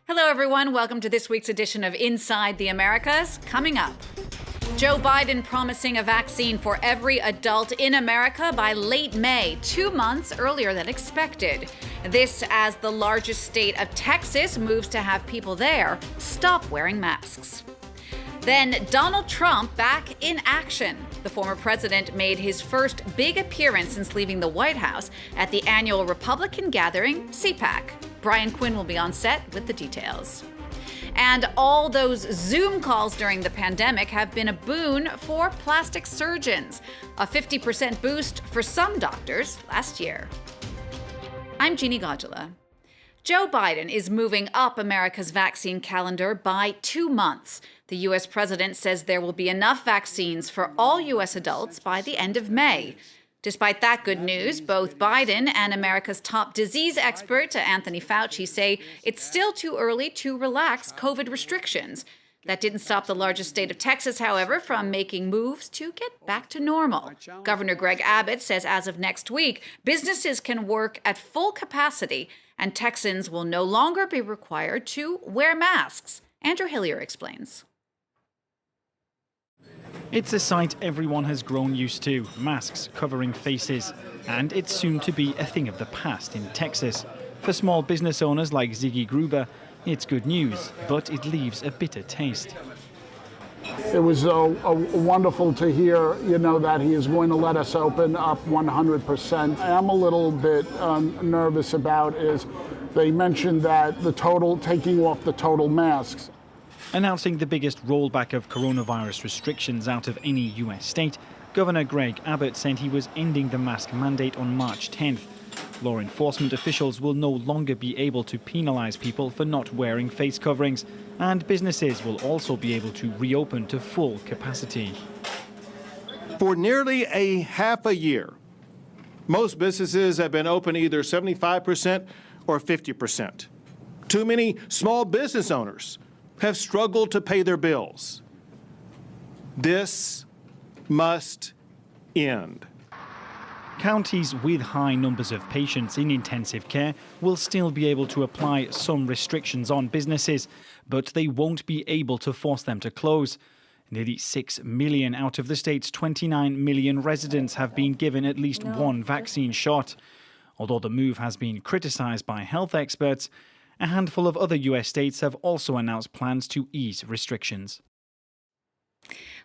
Hello, everyone. Welcome to this week's edition of Inside the Americas. Coming up, Joe Biden promising a vaccine for every adult in America by late May, 2 months earlier than expected. This as the largest state of Texas moves to have people there stop wearing masks. Then Donald Trump back in action. The former president made his first big appearance since leaving the White House at the annual Republican gathering, CPAC. Brian Quinn will be on set with the details. And all those Zoom calls during the pandemic have been a boon for plastic surgeons, a 50% boost for some doctors last year. I'm Jeannie Godula. Joe Biden is moving up America's vaccine calendar by 2 months. The U.S. president says there will be enough vaccines for all U.S. adults by the end of May. Despite that good news, both Biden and America's top disease expert, Anthony Fauci, say it's still too early to relax COVID restrictions. That didn't stop the largest state of Texas, however, from making moves to get back to normal. Governor Greg Abbott says as of next week, businesses can work at full capacity and Texans will no longer be required to wear masks. Andrew Hillier explains. It's a sight everyone has grown used to, masks covering faces. And it's soon to be a thing of the past in Texas. For small business owners like Ziggy Gruber, it's good news, but it leaves a bitter taste. It was wonderful to hear, that he is going to let us open up 100%. I'm a little bit nervous about is they mentioned that taking off the total masks. Announcing the biggest rollback of coronavirus restrictions out of any U.S. state, Governor Greg Abbott said he was ending the mask mandate on March 10th. Law enforcement officials will no longer be able to penalize people for not wearing face coverings, and businesses will also be able to reopen to full capacity. For nearly a half a year, most businesses have been open either 75% or 50%. Too many small business owners have struggled to pay their bills. This must end. Counties with high numbers of patients in intensive care will still be able to apply some restrictions on businesses, but they won't be able to force them to close. Nearly 6 million out of the state's 29 million residents have been given at least one vaccine shot. Although the move has been criticized by health experts, a handful of other U.S. states have also announced plans to ease restrictions.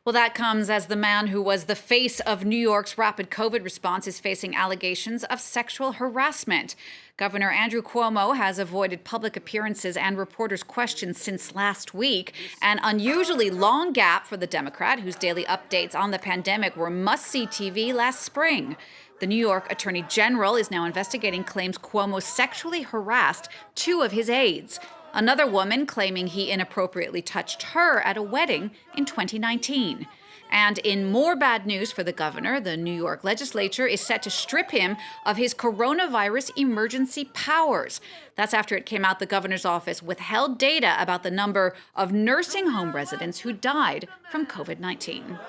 Well, that comes as the man who was the face of New York's rapid COVID response is facing allegations of sexual harassment. Governor Andrew Cuomo has avoided public appearances and reporters' questions since last week, an unusually long gap for the Democrat, whose daily updates on the pandemic were must-see TV last spring. The New York Attorney General is now investigating claims Cuomo sexually harassed 2 of his aides. Another woman claiming he inappropriately touched her at a wedding in 2019. And in more bad news for the governor, the New York legislature is set to strip him of his coronavirus emergency powers. That's after it came out the governor's office withheld data about the number of nursing home residents who died from COVID-19.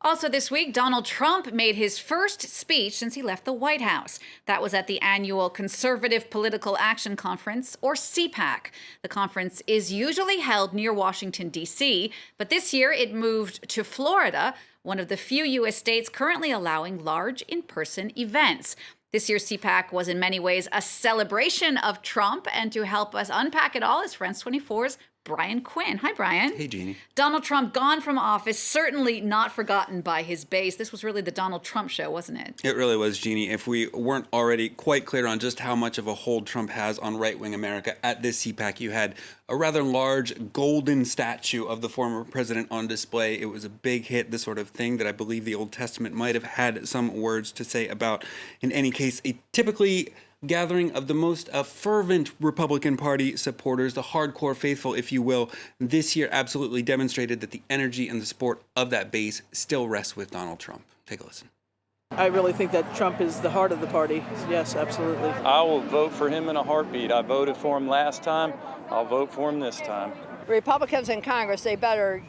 Also this week, Donald Trump made his first speech since he left the White House. That was at the annual Conservative Political Action Conference, or CPAC. The conference is usually held near Washington, D.C., but this year it moved to Florida, one of the few U.S. states currently allowing large in-person events. This year's CPAC was in many ways a celebration of Trump, and to help us unpack it all is France 24's Brian Quinn. Hi, Brian. Hey, Jeannie. Donald Trump gone from office, certainly not forgotten by his base. This was really the Donald Trump show, wasn't it? It really was, Jeannie. If we weren't already quite clear on just how much of a hold Trump has on right-wing America, at this CPAC you had a rather large golden statue of the former president on display. It was a big hit, the sort of thing that I believe the Old Testament might have had some words to say about. In any case, a typically gathering of the most fervent Republican Party supporters, the hardcore faithful, if you will. This year absolutely demonstrated that the energy and the support of that base still rests with Donald Trump. Take a listen. I really think that Trump is the heart of the party. Yes, absolutely. I will vote for him in a heartbeat. I voted for him last time. I'll vote for him this time. Republicans in Congress, they better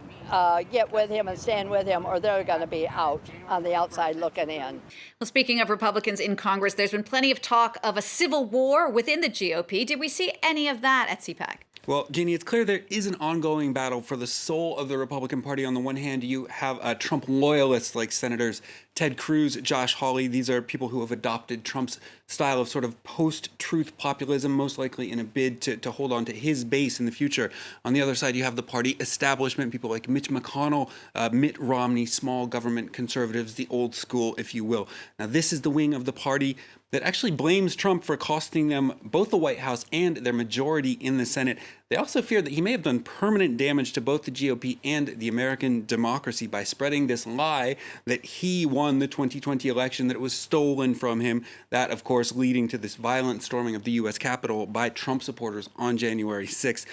get with him and stand with him, or they're going to be out on the outside looking in. Well, speaking of Republicans in Congress, there's been plenty of talk of a civil war within the GOP. Did we see any of that at CPAC? Well, Jeannie, it's clear there is an ongoing battle for the soul of the Republican Party. On the one hand, you have Trump loyalists like Senators Ted Cruz, Josh Hawley. These are people who have adopted Trump's style of sort of post-truth populism, most likely in a bid to hold on to his base in the future. On the other side, you have the party establishment, people like Mitch McConnell, Mitt Romney, small government conservatives, the old school, if you will. Now, this is the wing of the party that actually blames Trump for costing them both the White House and their majority in the Senate. They also fear that he may have done permanent damage to both the GOP and the American democracy by spreading this lie that he won the 2020 election, that it was stolen from him. That, of course, leading to this violent storming of the U.S. Capitol by Trump supporters on January 6th.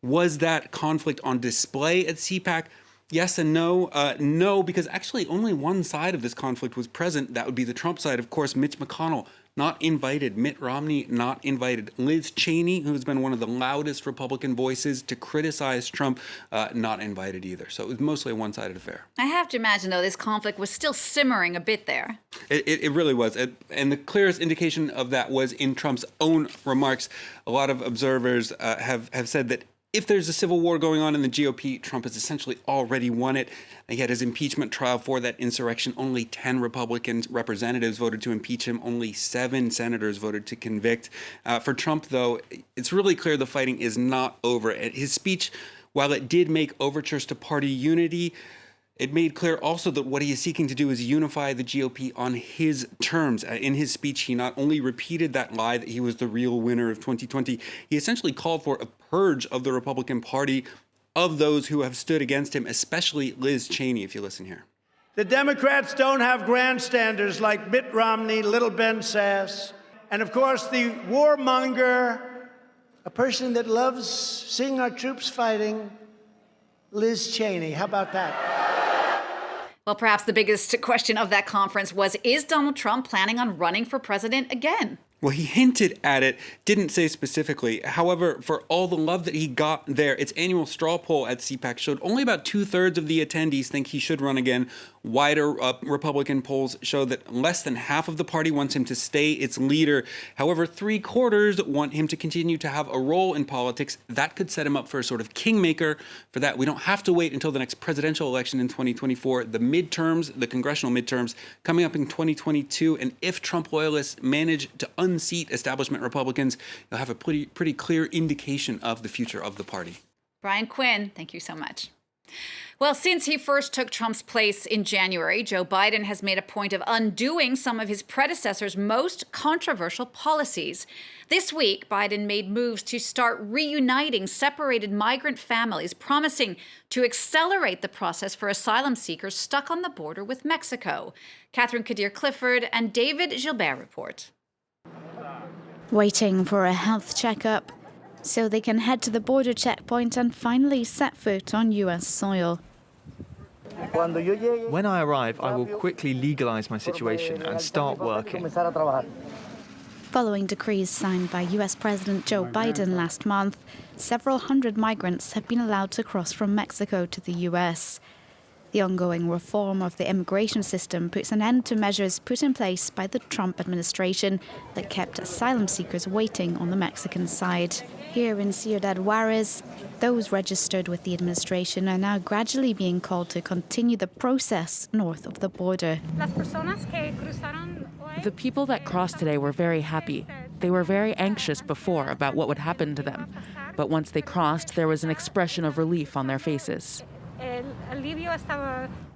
Was that conflict on display at CPAC? Yes and no. No, because actually only one side of this conflict was present. That would be the Trump side. Of course, Mitch McConnell, not invited. Mitt Romney, not invited. Liz Cheney, who's been one of the loudest Republican voices to criticize Trump, not invited either. So it was mostly a one-sided affair. I have to imagine, though, this conflict was still simmering a bit there. It really was. And the clearest indication of that was in Trump's own remarks. A lot of observers have said that if there's a civil war going on in the GOP, Trump has essentially already won it. He had his impeachment trial for that insurrection. Only 10 Republican representatives voted to impeach him. Only 7 senators voted to convict. For Trump, though, it's really clear the fighting is not over. His speech, while it did make overtures to party unity, it made clear also that what he is seeking to do is unify the GOP on his terms. In his speech, he not only repeated that lie that he was the real winner of 2020, he essentially called for a purge of the Republican Party of those who have stood against him, especially Liz Cheney, if you listen here. The Democrats don't have grandstanders like Mitt Romney, Little Ben Sass, and of course the warmonger, a person that loves seeing our troops fighting, Liz Cheney. How about that? Well, perhaps the biggest question of that conference was, is Donald Trump planning on running for president again? Well, he hinted at it, didn't say specifically. However, for all the love that he got there, its annual straw poll at CPAC showed only about 2/3 of the attendees think he should run again. Wider Republican polls show that less than half of the party wants him to stay its leader. However, 3/4 want him to continue to have a role in politics. That could set him up for a sort of kingmaker. For that, we don't have to wait until the next presidential election in 2024. The midterms, the congressional midterms, coming up in 2022. And if Trump loyalists manage to unseat establishment Republicans, you'll have a pretty clear indication of the future of the party. Brian Quinn, thank you so much. Well, since he first took Trump's place in January, Joe Biden has made a point of undoing some of his predecessor's most controversial policies. This week, Biden made moves to start reuniting separated migrant families, promising to accelerate the process for asylum seekers stuck on the border with Mexico. Catherine Kadir-Clifford and David Gilbert report. Waiting for a health checkup so they can head to the border checkpoint and finally set foot on U.S. soil. When I arrive, I will quickly legalize my situation and start working. Following decrees signed by U.S. President Joe Biden last month, several hundred migrants have been allowed to cross from Mexico to the U.S. The ongoing reform of the immigration system puts an end to measures put in place by the Trump administration that kept asylum seekers waiting on the Mexican side. Here in Ciudad Juarez, those registered with the administration are now gradually being called to continue the process north of the border. The people that crossed today were very happy. They were very anxious before about what would happen to them. But once they crossed, there was an expression of relief on their faces.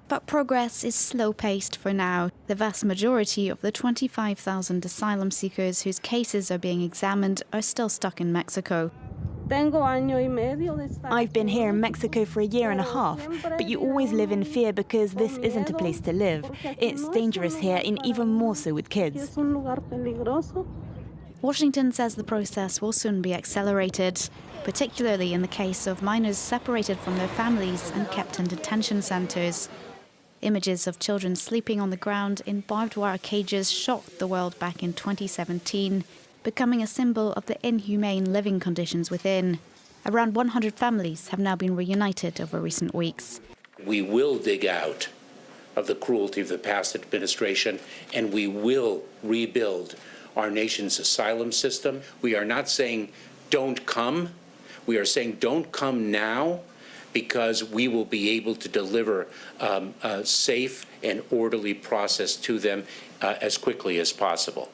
But progress is slow-paced for now. The vast majority of the 25,000 asylum seekers whose cases are being examined are still stuck in Mexico. I've been here in Mexico for a year and a half, but you always live in fear because this isn't a place to live. It's dangerous here, and even more so with kids. Washington says the process will soon be accelerated, particularly in the case of minors separated from their families and kept in detention centers. Images of children sleeping on the ground in barbed wire cages shocked the world back in 2017, becoming a symbol of the inhumane living conditions within. Around 100 families have now been reunited over recent weeks. We will dig out of the cruelty of the past administration, and we will rebuild our nation's asylum system. We are not saying don't come. We are saying don't come now because we will be able to deliver a safe and orderly process to them as quickly as possible.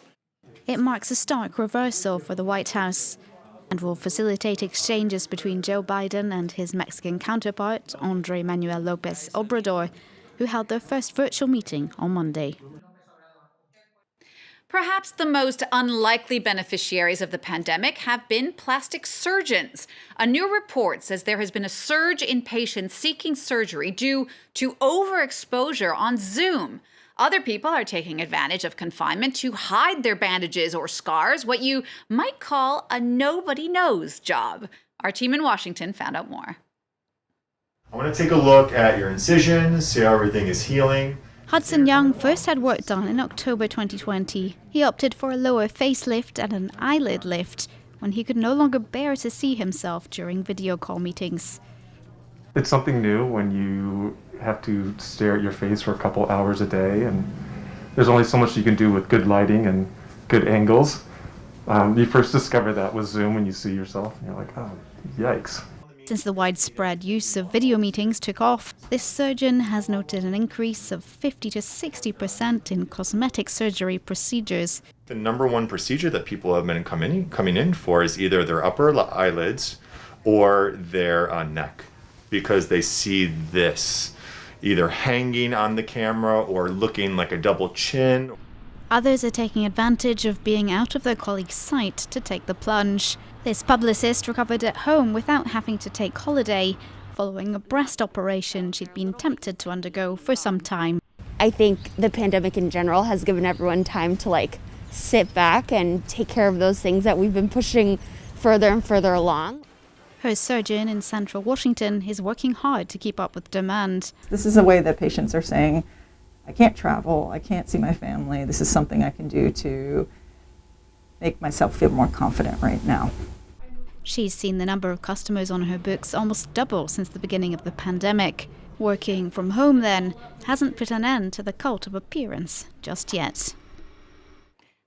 It marks a stark reversal for the White House and will facilitate exchanges between Joe Biden and his Mexican counterpart, Andrés Manuel López Obrador, who held their first virtual meeting on Monday. Perhaps the most unlikely beneficiaries of the pandemic have been plastic surgeons. A new report says there has been a surge in patients seeking surgery due to overexposure on Zoom. Other people are taking advantage of confinement to hide their bandages or scars, what you might call a nobody knows job. Our team in Washington found out more. I want to take a look at your incisions, see how everything is healing. Hudson Young first had work done in October 2020. He opted for a lower facelift and an eyelid lift when he could no longer bear to see himself during video call meetings. It's something new when you have to stare at your face for a couple hours a day, and there's only so much you can do with good lighting and good angles. You first discover that with Zoom when you see yourself, and you're like, oh, yikes. Since the widespread use of video meetings took off, this surgeon has noted an increase of 50 to 60% in cosmetic surgery procedures. The number one procedure that people have been coming in for is either their upper eyelids or their neck, because they see this either hanging on the camera or looking like a double chin. Others are taking advantage of being out of their colleagues' sight to take the plunge. This publicist recovered at home without having to take holiday, following a breast operation she'd been tempted to undergo for some time. I think the pandemic in general has given everyone time to sit back and take care of those things that we've been pushing further and further along. Her surgeon in central Washington is working hard to keep up with demand. This is a way that patients are saying, I can't travel, I can't see my family. This is something I can do to make myself feel more confident right now. She's seen the number of customers on her books almost double since the beginning of the pandemic. Working from home, then, hasn't put an end to the cult of appearance just yet.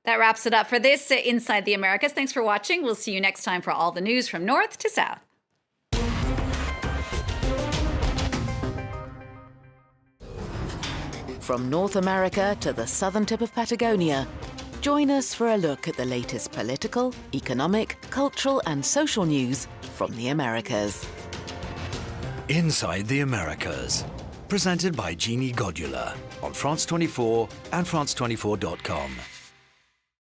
That wraps it up for this Inside the Americas. Thanks for watching. We'll see you next time for all the news from north to south. From North America to the southern tip of Patagonia, join us for a look at the latest political, economic, cultural and social news from the Americas. Inside the Americas, presented by Jeannie Godula on France 24 and France24.com.